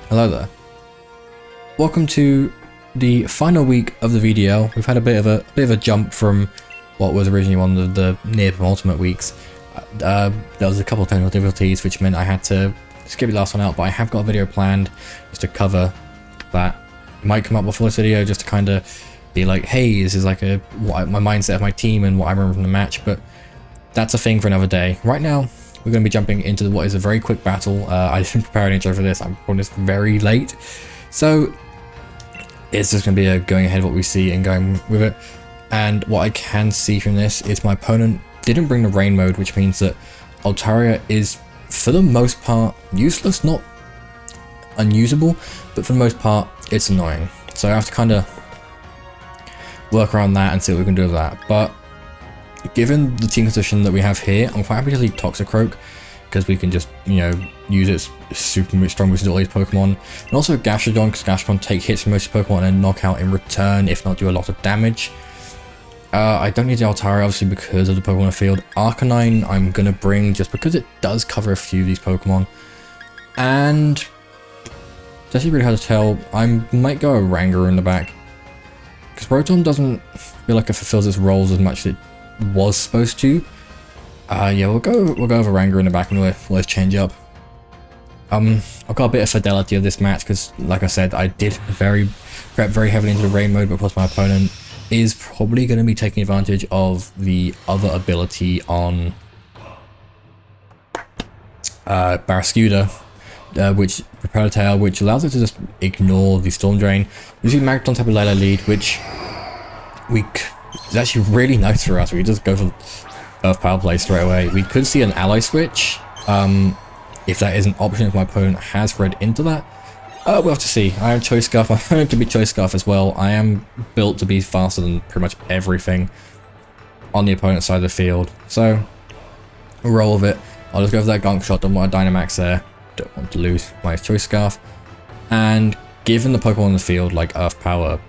Hello there. Welcome to the final week of the VDL. We've had a bit of a jump from what was originally one of the near penultimate weeks. There was a couple of technical difficulties, which meant I had to skip the last one out, but I have got a video planned just to cover that. It might come up before this video just to kind of be like, hey, this is like my mindset of my team and what I remember from the match, but that's a thing for another day. Right now, we're going to be jumping into what is a very quick battle. I didn't prepare an intro for this. I'm recording this very late, so it's just going to be a going ahead of what we see and going with it. And what I can see from this is my opponent didn't bring the rain mode, which means that Altaria is, for the most part, useless, not unusable, but for the most part, it's annoying. So I have to kind of work around that and see what we can do with that. But given the team position that we have here, I'm quite happy to leave Toxicroak, because we can just, you know, use its super strong boost to all these Pokemon. And also Gastrodon, because Gastrodon take hits from most Pokemon and knock out in return, if not do a lot of damage. I don't need the Altaria, obviously, because of the Pokemon field. Arcanine I'm going to bring just because it does cover a few of these Pokemon. And it's actually really hard to tell. I might go Oranguru in the back, because Rotom doesn't feel like it fulfills its roles as much as it was supposed to. Yeah, we'll go with Oranguru in the back and we'll change up. I've got a bit of fidelity of this match because, like I said, I did prep very heavily into the rain mode, but of course my opponent is probably going to be taking advantage of the other ability on Barraskewda, which Propeller Tail, which allows it to just ignore the Storm Drain. We see Magneton type of Lele lead, which is actually really nice for us. We just go for Earth Power Play straight away. We could see an ally switch, if that is an option, if my opponent has read into that. We'll have to see. I am Choice Scarf. My opponent can be Choice Scarf as well. I am built to be faster than pretty much everything on the opponent's side of the field. So, we'll roll with it. I'll just go for that Gunk Shot. Don't want a Dynamax there. Don't want to lose my Choice Scarf. And given the Pokemon in the field, like Earth Power,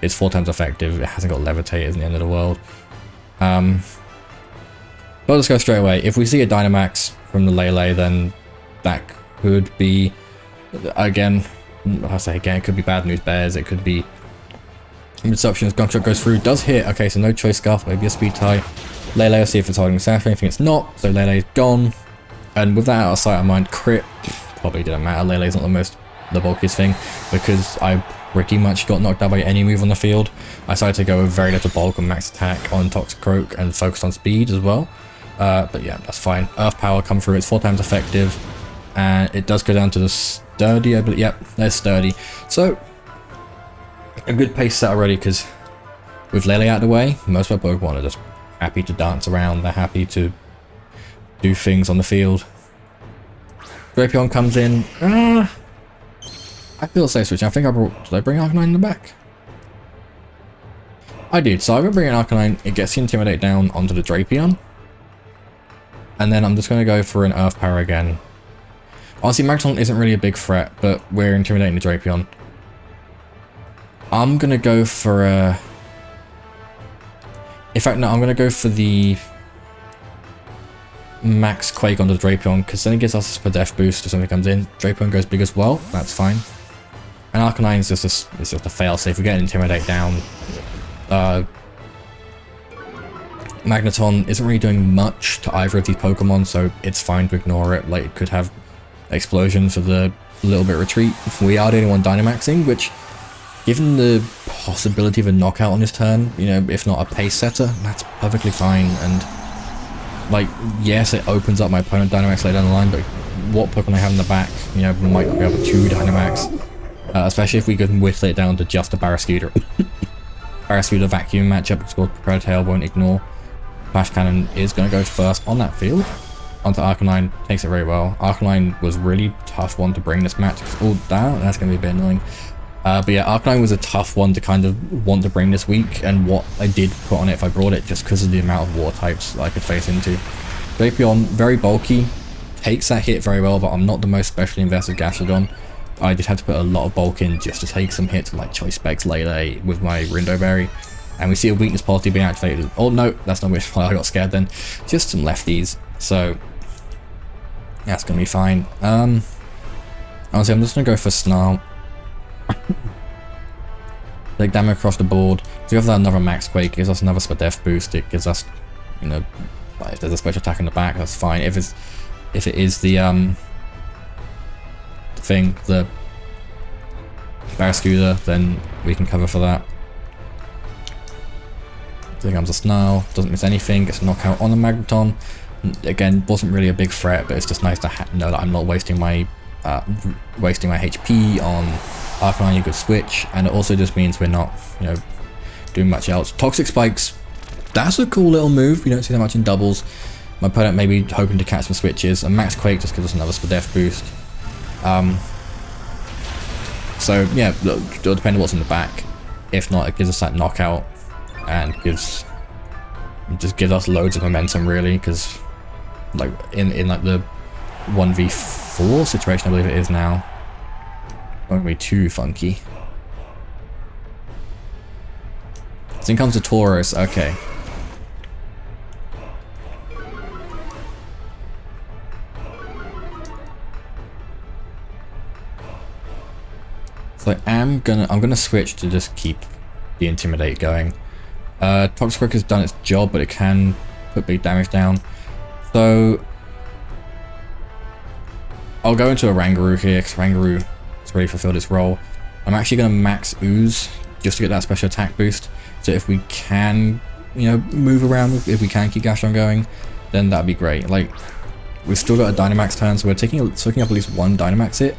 it's 4 times effective. It hasn't got Levitate, isn't the end of the world. But I'll just go straight away. If we see a Dynamax from the Lele, then that could be, again, I say again, it could be Bad News Bears. It could be Misoptions. Gunk Shot goes through, does hit. Okay, so no Choice Scarf, maybe a Speed Tie. Lele, I'll see if it's holding South. Anything it's not, so Lele's gone. And with that out of sight of mind, crit probably didn't matter. Lele's not the bulkiest thing, because I pretty much got knocked out by any move on the field. I decided to go with very little bulk and max attack on Toxicroak and focused on speed as well. But yeah, that's fine. Earth Power come through, it's 4 times effective, and it does go down to the Sturdy, I believe. Yep, there's Sturdy. So, a good pace set already, because with Lele out of the way, most of our Pokemon are just happy to dance around, they're happy to do things on the field. Drapion comes in. I feel safe switch. I think did I bring Arcanine in the back? I did. So I will bring an Arcanine. It gets the Intimidate down onto the Drapion. And then I'm just going to go for an Earth Power again. Honestly, Magneton isn't really a big threat, but we're intimidating the Drapion. I'm going to go for a... In fact, no, I'm going to go for the Max Quake onto the Drapion, because then it gives us a Def boost if something comes in. Drapion goes big as well. That's fine. And Arcanine is just a fail-safe. We get an Intimidate down. Magneton isn't really doing much to either of these Pokemon, so it's fine to ignore it. Like, it could have explosions for the little bit of retreat. We are the only one Dynamaxing, which, given the possibility of a knockout on this turn, you know, if not a pace setter, that's perfectly fine. And, like, yes, it opens up my opponent Dynamax later down the line, but what Pokemon I have in the back, you know, might be able to 2 Dynamax. Especially if we can whittle it down to just a Barraskewda. Barraskewda vacuum matchup, because Propeller Tail won't ignore. Flash Cannon is going to go first on that field. Onto Arcanine, takes it very well. Arcanine was really tough one to bring this match. Oh, that's going to be a bit annoying. But yeah, Arcanine was a tough one to kind of want to bring this week, and what I did put on it if I brought it, just because of the amount of water types that I could face into. Drapion, very bulky, takes that hit very well, but I'm not the most specially invested Gastrodon. I just had to put a lot of bulk in just to take some hits like Choice Specs Lele with my Rindo Berry. And we see a weakness policy being activated. Oh no, that's not which I got scared then. Just some lefties. So that's gonna be fine. Honestly, I'm just gonna go for Snarl. Like damage across the board. So we have that another Max Quake, gives us another Spadef boost, it gives us, you know, if there's a special attack in the back, that's fine. If it is the thing, the Barraskewda, then we can cover for that. So here comes a Snarl, doesn't miss anything, gets a knockout on the Magneton. Again, wasn't really a big threat, but it's just nice to know that I'm not wasting my HP on Arcanine. You could switch, and it also just means we're not, you know, doing much else. Toxic Spikes, that's a cool little move. We don't see that much in doubles. My opponent may be hoping to catch some switches, and Max Quake just gives us another Spadef boost. So yeah, it'll depend on what's in the back. If not, it gives us that knockout and just gives us loads of momentum, really, because like in like the 1v4 situation, I believe it is now. Won't be too funky. So in comes the Taurus. Okay. So I'm gonna switch to just keep the Intimidate going. Toxic Rook has done its job, but it can put big damage down. So I'll go into Oranguru here, because Oranguru has already fulfilled its role. I'm actually going to max Ooze just to get that special attack boost. So if we can, you know, move around, if we can keep Gastron going, then that'd be great. Like, we've still got a Dynamax turn, so we're soaking up at least one Dynamax hit.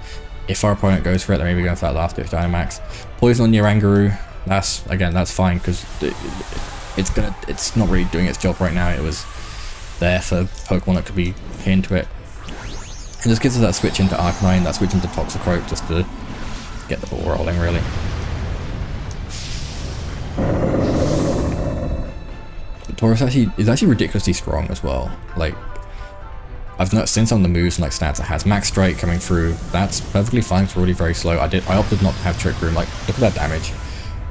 If our opponent goes for it, then maybe going for that last bit of Dynamax. Poison on the Oranguru, that's fine, because it's not really doing its job right now. It was there for Pokemon that could be hit into it. And just gives us that switch into Arcanine, that switch into Toxicroak, just to get the ball rolling, really. The Taurus is actually ridiculously strong as well. Like, I've noticed since on the moves and like stats it has Max Strike coming through, that's perfectly fine. It's already very slow. I opted not to have Trick Room. Like, look at that damage.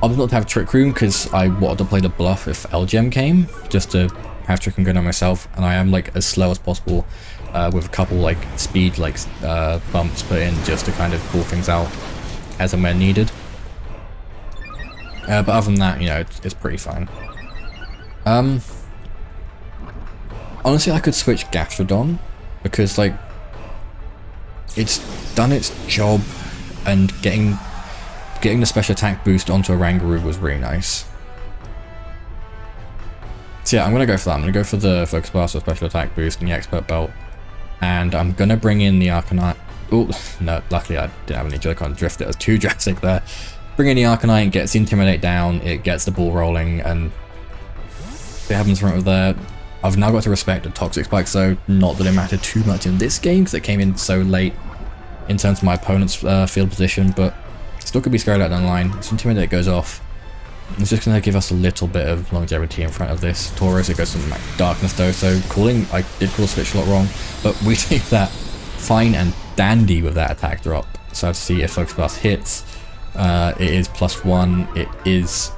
I opted not to have Trick Room because I wanted to play the bluff if L-Gem came, just to have Trick Room going on myself, and I am like as slow as possible. With a couple like speed bumps put in just to kind of pull things out as and when needed. But other than that, you know, it's pretty fine. Honestly, I could switch Gastrodon because like it's done its job, and getting the special attack boost onto Oranguru was really nice. So yeah, I'm gonna go for that. I'm gonna go for the Focus Blast with special attack boost and the Expert Belt. And I'm gonna bring in the Arcanine. Oh, no, luckily I didn't have any Joy-Con drift. It was too drastic there. Bring in the Arcanine, gets the Intimidate down, it gets the ball rolling, and it happens right over there. I've now got to respect the Toxic Spike, so not that it mattered too much in this game, because it came in so late in terms of my opponent's field position, but still could be scared out down the line. So Intimidate goes off. It's just going to give us a little bit of longevity in front of this Taurus. It goes to Darkness though, so I did call switch a lot wrong, but we take that fine and dandy with that attack drop. So I have to see if Focus Blast hits. It is +1, it is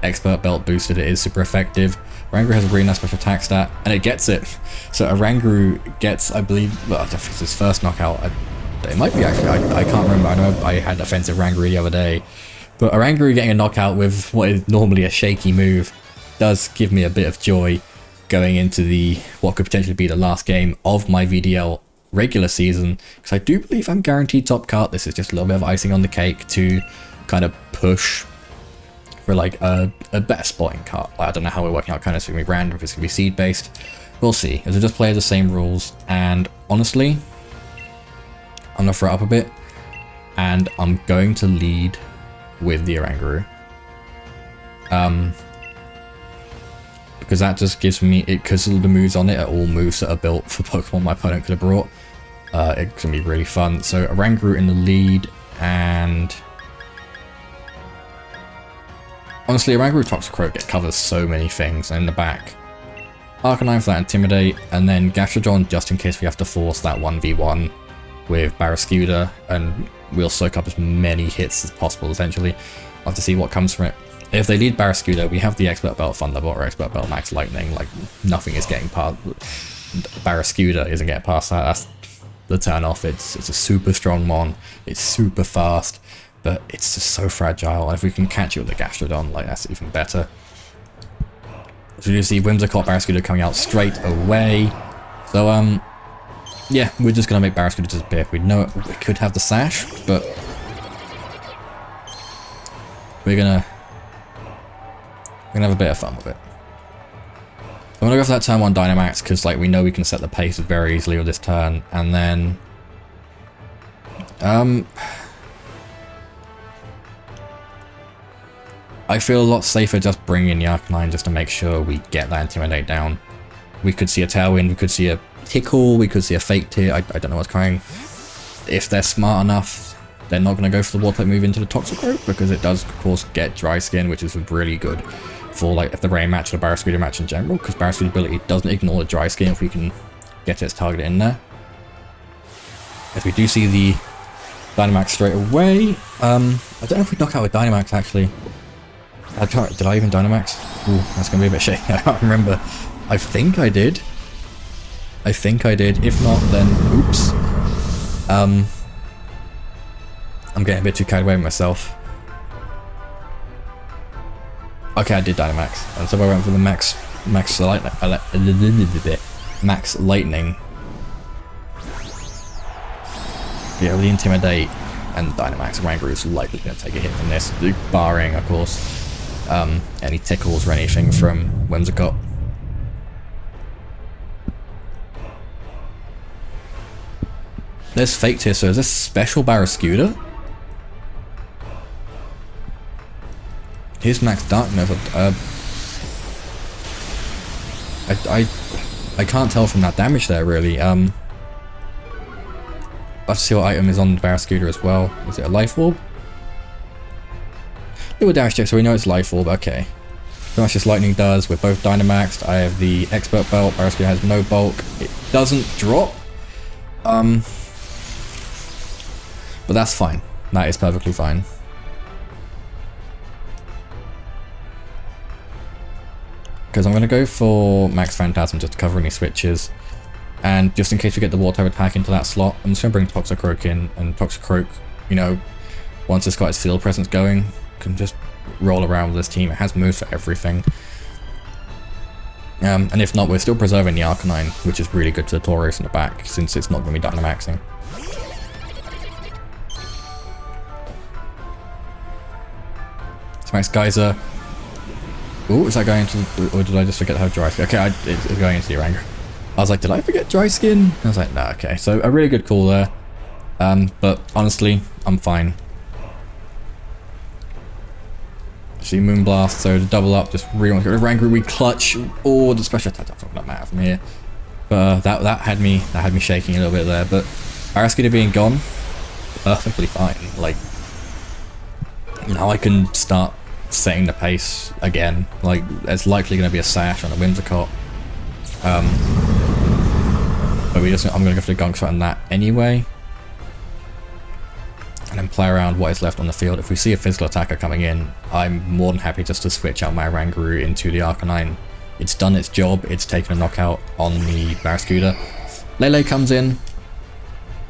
Expert Belt boosted, it is super effective. Oranguru has a really nice special attack stat, and it gets it. So Oranguru gets, I believe, well, I don't think it's his first knockout. It might be actually, I can't remember. I know I had offensive Oranguru the other day. But Oranguru getting a knockout with what is normally a shaky move does give me a bit of joy going into what could potentially be the last game of my VDL regular season, because I do believe I'm guaranteed top card. This is just a little bit of icing on the cake to kind of push for like a better spotting card. I don't know how we're working out, kind of it's gonna be random, if it's gonna be seed based. We'll see, as we just play the same rules. And honestly, I'm gonna throw it up a bit, and I'm going to lead with the Oranguru. Because that just gives me, because the moves on it are all moves that are built for Pokemon my opponent could have brought. It's gonna be really fun. So Oranguru in the lead, and honestly, Oranguru Toxicroak covers so many things. And in the back, Arcanine for that Intimidate, and then Gastrodon just in case we have to force that 1v1 with Barraskewda, and we'll soak up as many hits as possible, essentially. I'll have to see what comes from it. If they lead Barraskewda, we have the Expert Belt Thunderbolt or Expert Belt Max Lightning. Like, nothing is getting past. Barraskewda isn't getting past that. the turn off. It's a super strong mon. It's super fast, but it's just so fragile. And if we can catch it with the Gastrodon, like that's even better. So you see Whimsicott Barraskewda coming out straight away. So yeah, we're just gonna make Barraskewda disappear. We know we could have the sash, but we're gonna have a bit of fun with it. I'm gonna go for that turn 1 Dynamax because like we know we can set the pace very easily with this turn, and then I feel a lot safer just bringing in the Arcanine just to make sure we get that Intimidate down. We could see a Tailwind, we could see a Tickle, we could see a Fake Tear, I don't know what's coming. If they're smart enough, they're not going to go for the Water type move into the Toxicroak because it does of course get Dry Skin, which is really good for like if the Rain match or the Barraskewda match in general, because Barraskewda ability doesn't ignore the Dry Skin if we can get its target in there. If we do see the Dynamax straight away, I don't know if we knock out with Dynamax actually. Did I even Dynamax? Ooh, that's going to be a bit shaky. I can't remember. I think I did. If not, then oops. I'm getting a bit too carried away with myself. Okay, I did Dynamax. And so I went for the max lightning. Yeah, with the Intimidate and Dynamax, Oranguru is likely going to take a hit from this, barring, of course, any tickles or anything from Whimsicott. There's Fake Tear, so is this special Barraskewda? Here's Max Darkness. I can't tell from that damage there really. Let's see what item is on the Barraskewda as well. Is it a Life Orb? Do a dash check so we know it's Life Orb, okay. So much as Lightning does, we're both Dynamaxed. I have the Expert Belt, Barraskewda has no bulk. It doesn't drop. But that's fine. That is perfectly fine. Because I'm going to go for Max Phantasm just to cover any switches. And just in case we get the Water type attack into that slot, I'm just going to bring Toxicroak in. And Toxicroak, you know, once it's got its field presence going, can just roll around with this team. It has moves for everything. And if not, we're still preserving the Arcanine, which is really good for the Tauros in the back, since it's not going to be Dynamaxing. Max Geyser. Oh, is that going into the, or did I just forget how Dry Skin? Okay, it's going into the Oranguru. I was like, did I forget Dry Skin? I was like, nah, okay. So a really good call there. But honestly, I'm fine. See Moonblast, so to double up, just really want to go to Oranguru, we clutch. Oh, the special attack doesn't matter from here. But that had me shaking a little bit there. But Barraskewda being gone, perfectly fine. Like now I can start setting the pace again. Like there's likely going to be a sash on a Whimsicott. But I'm going to go for the Gunk Shot on that anyway. And then play around what is left on the field. If we see a physical attacker coming in, I'm more than happy just to switch out my Oranguru into the Arcanine. It's done its job, it's taken a knockout on the Barraskewda. Lele comes in.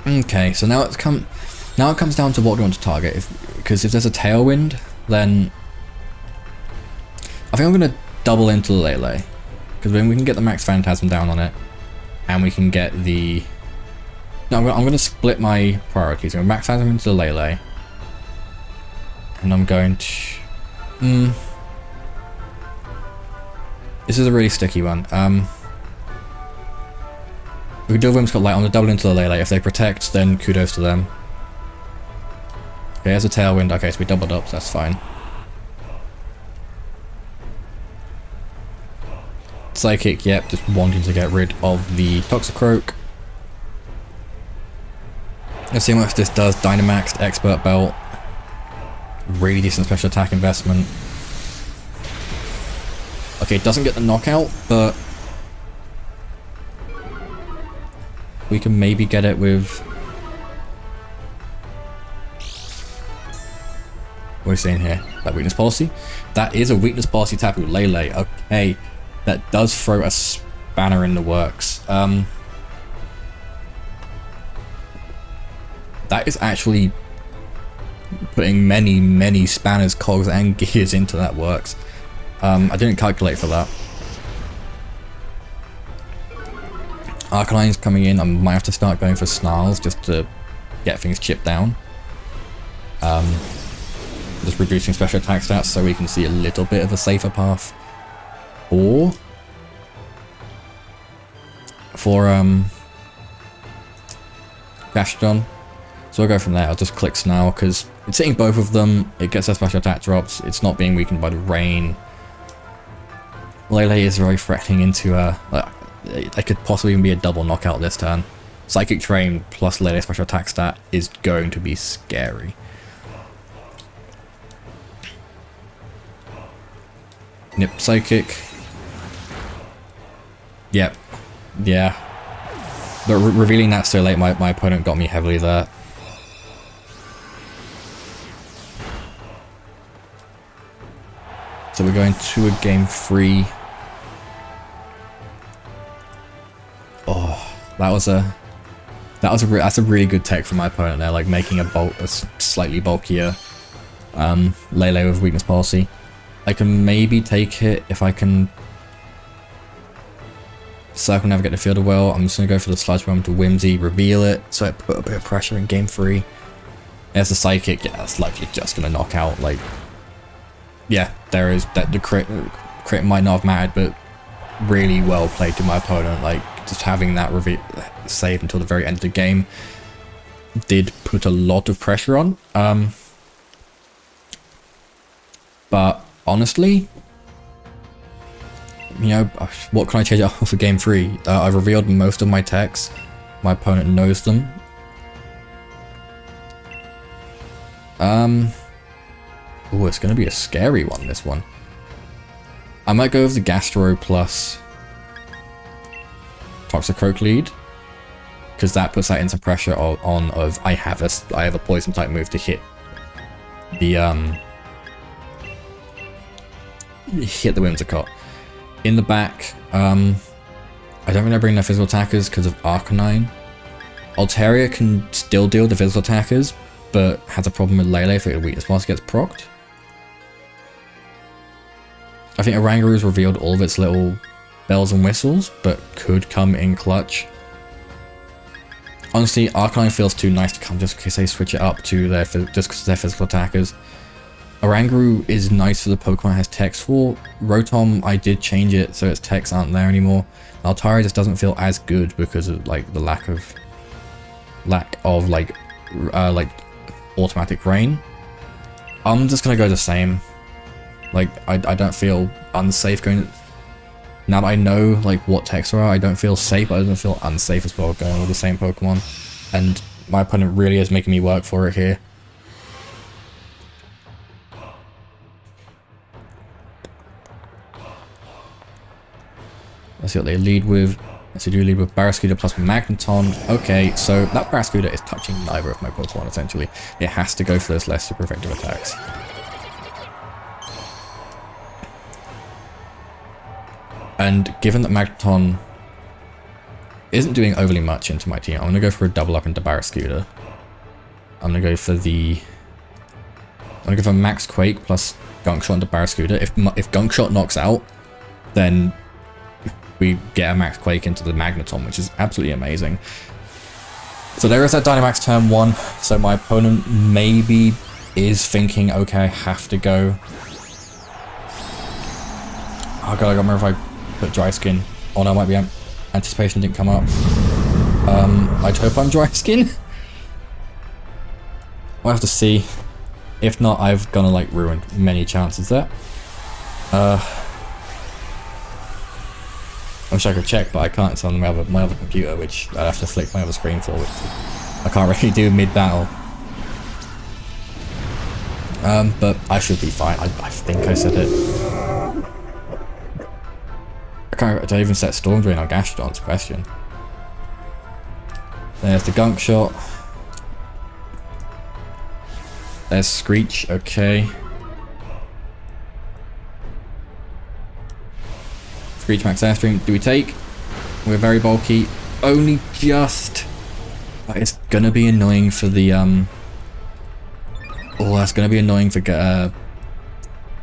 Okay, so now it comes down to what we want to target. Because if there's a Tailwind, then I think I'm going to double into the Lele. Because then we can get the Max Phantasm down on it. And we can get the... No, I'm going to split my priorities. I'm going to Max Phantasm into the Lele. And I'm going to... This is a really sticky one. We do have Whimsicott Light on the double into the Lele. If they protect, then kudos to them. Okay, there's a Tailwind. Okay, so we doubled up, so that's fine. Psychic, yep, just wanting to get rid of the Toxicroak. Let's see how much this does. Dynamaxed, Expert Belt. Really decent special attack investment. Okay, it doesn't get the knockout, but we can maybe get it with... What are we saying here? That weakness policy? That is a weakness policy Tapu Lele. Okay, that does throw a spanner in the works. that is actually putting many spanners, cogs, and gears into that works. I didn't calculate for that. Arcanine's coming in. I might have to start going for snarls just to get things chipped down. Just reducing special attack stats so we can see a little bit of a safer path. Or for Gastrodon. So I'll go from there. I'll just click Snarl because it's hitting both of them. It gets their special attack drops. It's not being weakened by the rain. Lele is very threatening into it could possibly even be a double knockout this turn. Psychic Terrain plus Lele special attack stat is going to be scary. Nip Psychic. Yep. Yeah. But revealing that so late, my opponent got me heavily there. So we're going to a game 3. Oh, that's a really good tech from my opponent there, like making a slightly bulkier Lele with weakness policy. I can maybe take it if I can circle navigate the field well. I'm just gonna go for the Sludge Bomb to Whimsy, reveal it, so I put a bit of pressure in game 3. There's the Psychic, yeah, that's likely just gonna knock out, like, yeah, there is, that the crit might not have mattered, but really well played to my opponent, like, just having that saved until the very end of the game did put a lot of pressure on, but honestly, you know, what can I change up for game 3? I've revealed most of my techs. My opponent knows them. Oh, it's going to be a scary one, this one. I might go with the Gastro plus Toxicroak lead, because that puts that into pressure on I have a poison type move to hit the Whimsicott. In the back, I don't think I bring their physical attackers because of Arcanine. Altaria can still deal with the physical attackers, but has a problem with Lele if its weakness policy gets procced. I think Oranguru's revealed all of its little bells and whistles, but could come in clutch. Honestly, Arcanine feels too nice to come just because they switch it up to their physical attackers. Oranguru is nice for the Pokemon it has text for. Rotom, I did change it so its texts aren't there anymore. Altaria just doesn't feel as good because of like the lack of like automatic rain. I'm just gonna go the same. Like I don't feel unsafe going. Now that I know like what texts are, I don't feel safe, but I don't feel unsafe as well going with the same Pokemon. And my opponent really is making me work for it here. Let's see what they lead with. Let's see, do lead with Barraskewda plus Magneton. Okay, so that Barraskewda is touching neither of my Pokemon essentially. It has to go for those less super effective attacks. And given that Magneton isn't doing overly much into my team, I'm going to go for a double up into Barraskewda. I'm going to go for Max Quake plus Gunk Shot into Barraskewda. If Gunk Shot knocks out, then we get a Max Quake into the Magneton, which is absolutely amazing. So there is that Dynamax turn 1. So my opponent maybe is thinking, okay, I have to go. Oh god, I gotta remember if I put Dry Skin. Oh no, might be Anticipation didn't come up. I'd hope I'm Dry Skin. We'll have to see. If not, I've gonna like ruin many chances there. I wish I could check, but I can't. It's on my other computer, which I'd have to flick my other screen for, which I can't really do mid-battle. But I should be fine. I think I said it. Did I even set Storm Drain on Gastrodon's question? There's the Gunk Shot. There's Screech, okay. Screech Max Airstream, do we take? We're very bulky. Only just. That is gonna be annoying for the oh, that's gonna be annoying for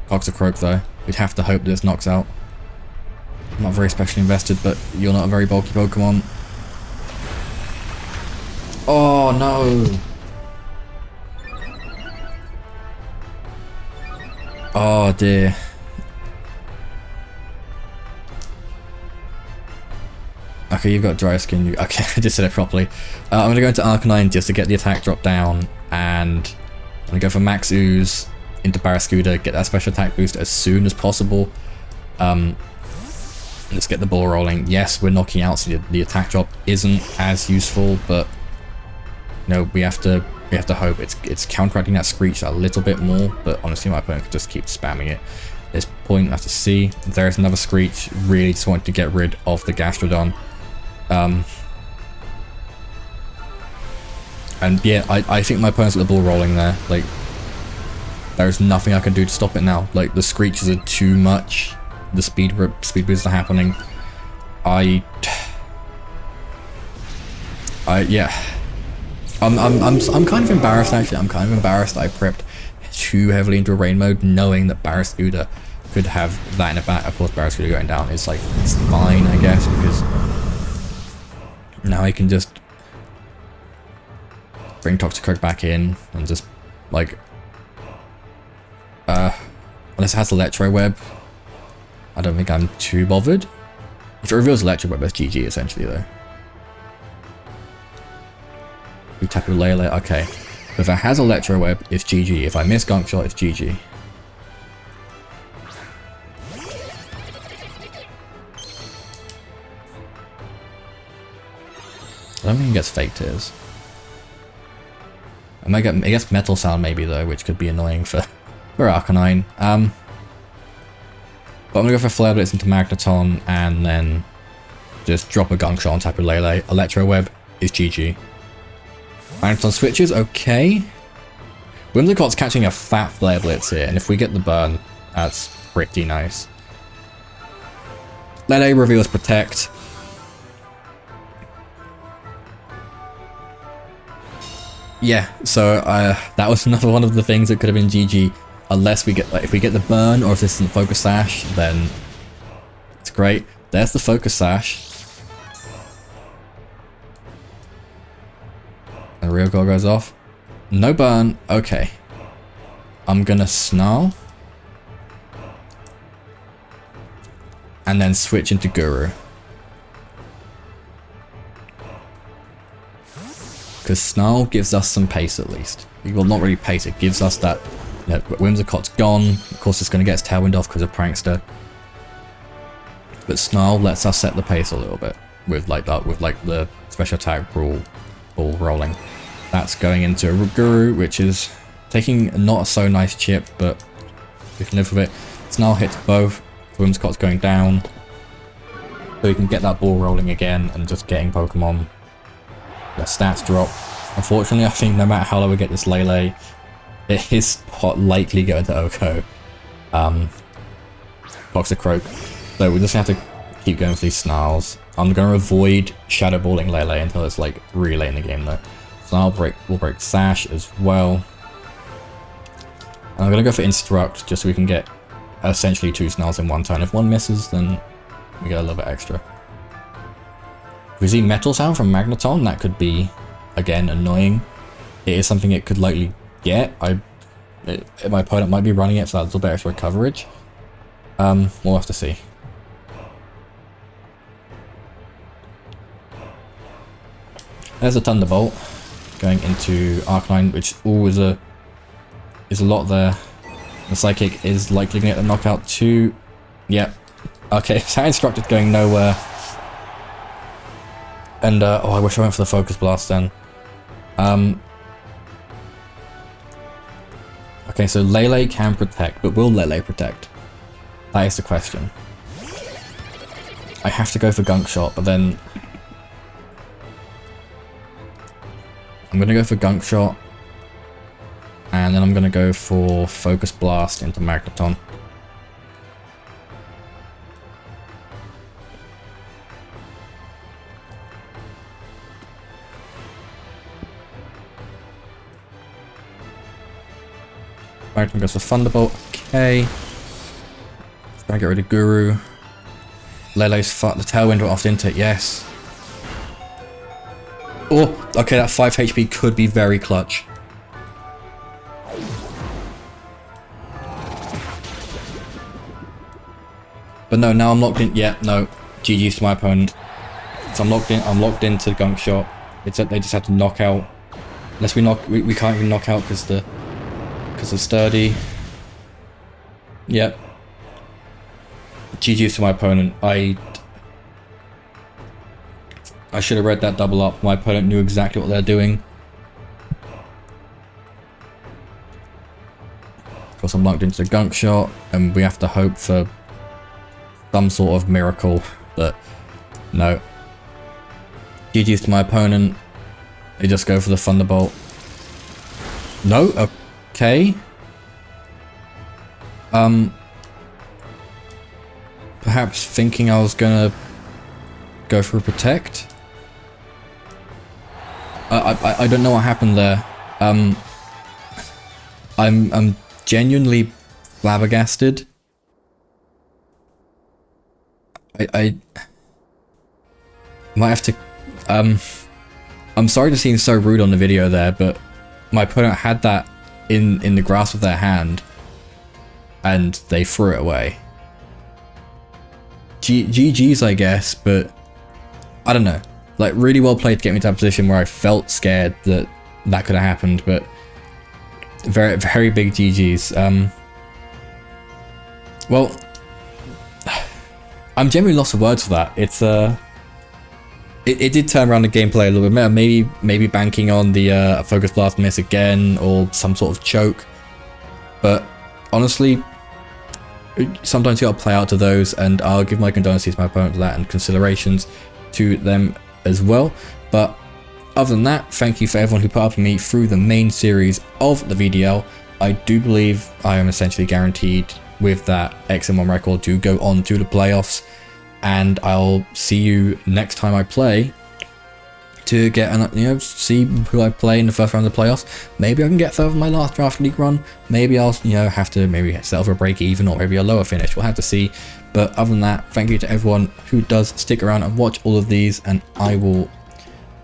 Cox or Croak though. We'd have to hope this knocks out. I'm not very specially invested, but you're not a very bulky Pokemon. Oh no! Oh dear. Okay, you've got dry skin. Okay, I just said it properly. I'm gonna go into Arcanine just to get the attack drop down, and I'm gonna go for Max Ooze into Barraskewda, get that special attack boost as soon as possible. Let's get the ball rolling. Yes, we're knocking out, so the attack drop isn't as useful, but you know, we have to hope it's counteracting that Screech a little bit more. But honestly, my opponent could just keep spamming it. At this point, I have to see. There's another Screech. Really just want to get rid of the Gastrodon. And yeah, I think my opponent's got the ball rolling there. Like, there's nothing I can do to stop it now. Like, the Screeches are too much. The speed boosts are happening. Yeah. I'm kind of embarrassed actually. I'm kind of embarrassed that I prepped too heavily into a rain mode, knowing that Barraskewda could have that in the back. Of course, Barraskewda going down is like, it's fine, I guess, because now I can just bring Toxicroak back in and just like unless it has Electro Web, I don't think I'm too bothered. If it reveals Electro Web, that's GG essentially though. We tackle Lele, okay. If it has Electro Web, it's GG. If I miss Gunk Shot, it's GG. I don't think it gets Fake Tears. I guess Metal Sound maybe though, which could be annoying for Arcanine. But I'm gonna go for Flare Blitz into Magneton and then just drop a Gunk Shot on Tapu Lele. Electro Web is GG. Magneton switches, okay. Whimsicott's catching a fat Flare Blitz here, and if we get the burn, that's pretty nice. Lele reveals Protect. Yeah, so that was another one of the things that could have been GG, unless we get, like, if we get the burn or if this isn't Focus Sash, then it's great. There's the Focus Sash. The real goal goes off. No burn. Okay. I'm gonna Snarl. And then switch into Guru. Because Snarl gives us some pace at least. Well, not really pace, it gives us that, you know, Whimsicott's gone. Of course, it's going to get its Tailwind off because of Prankster. But Snarl lets us set the pace a little bit with like that, with like the special attack ball rolling. That's going into a Guru, which is taking a not so nice chip, but we can live with it. Snarl hits both. Whimsicott's going down. So we can get that ball rolling again and just getting Pokemon. The stats drop. Unfortunately, I think no matter how low we get this Lele, it is likely going to Oko. Toxicroak. So we just have to keep going for these Snarls. I'm going to avoid Shadow Balling Lele until it's like really late in the game though. Snarl will break Sash as well. And I'm going to go for Instruct just so we can get essentially 2 Snarls in one turn. If one misses, then we get a little bit extra. If we see Metal Sound from Magneton, that could be, again, annoying. It is something it could likely get. My opponent might be running it for that little bit extra coverage. We'll have to see. There's a Thunderbolt going into Arcanine, which is a lot there. The Psychic is likely going to get the knockout too. Yep. Okay, so Instructed going nowhere. And, oh, I wish I went for the Focus Blast then. Okay, so Lele can protect, but will Lele protect? That is the question. I have to go for Gunk Shot, but then I'm going to go for Gunk Shot, and then I'm going to go for Focus Blast into Magneton. Phantom goes for Thunderbolt. Okay. Try and get rid of Guru. Lele's the Tailwind went off into it, yes. Oh, okay, that 5 HP could be very clutch. But no, now I'm locked in. Yeah, no. GG's to my opponent. So I'm locked into the gunk shot. It's that they just have to knock out. Unless we can't even knock out because of sturdy. Yep. GG's to my opponent. I should have read that double up. My opponent knew exactly what they're doing. Of course, I'm locked into the gunk shot, and we have to hope for some sort of miracle, but no. GG's to my opponent. They just go for the Thunderbolt. No? Okay. Perhaps thinking I was gonna go for a Protect. I don't know what happened there. I'm genuinely flabbergasted. I might have to, I'm sorry to seem so rude on the video there, but my opponent had that in the grasp of their hand, and they threw it away. GG's, I guess, but I don't know. Like, really well played to get me to that position where I felt scared that that could have happened, but very, very big GG's. Well, I'm genuinely lost for words for that. It's it did turn around the gameplay a little bit better. Maybe banking on the Focus Blast miss again or some sort of choke. But honestly, sometimes you gotta play out to those, and I'll give my condolences to my opponent for that and considerations to them as well. But other than that, thank you for everyone who put up with me through the main series of the VDL. I do believe I am essentially guaranteed with that XM1 record to go on to the playoffs, and I'll see you next time I play to get an, see who I play in the first round of the playoffs. Maybe I can get further than my last draft league run. Maybe I'll have to settle for a break even, or maybe a lower finish. We'll have to see. But other than that, thank you to everyone who does stick around and watch all of these, and I will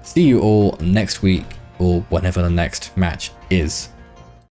see you all next week or whenever the next match is.